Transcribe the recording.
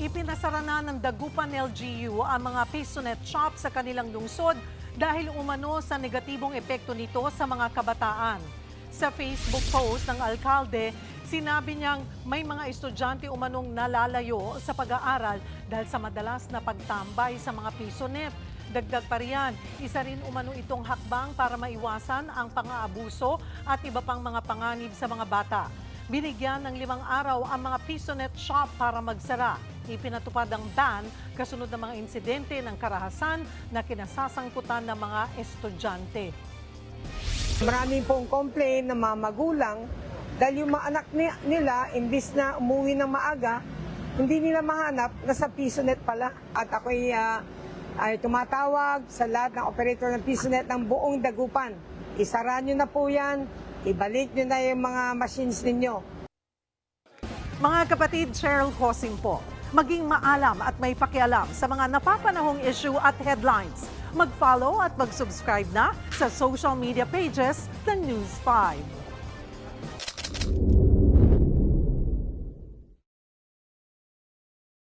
Ipinasara na ng Dagupan LGU ang mga Pisonet shop sa kanilang lungsod dahil umano sa negatibong epekto nito sa mga kabataan. Sa Facebook post ng alkalde, sinabi niyang may mga estudyante umanong nalalayo sa pag-aaral dahil sa madalas na pagtambay sa mga Pisonet. Dagdag pa riyan, isa rin umano itong hakbang para maiwasan ang pang-aabuso at iba pang mga panganib sa mga bata. Binigyan ng 5 araw ang mga Pisonet shop para magsara. Ipinatupad ang ban kasunod ng mga insidente ng karahasan na kinasasangkutan ng mga estudyante. Maraming pong complain ng mga magulang dahil yung mga anak nila, imbis na umuwi ng maaga, hindi nila mahanap, nasa Pisonet pala. At ako'y ay tumatawag sa lahat ng operator ng Pisonet ng buong Dagupan. Isara nyo na po yan, ibalik nyo na yung mga machines ninyo. Mga kapatid, Cheryl Hosing po. Maging maalam at may pakialam sa mga napapanahong issue at headlines. Mag-follow at mag-subscribe na sa social media pages ng News 5.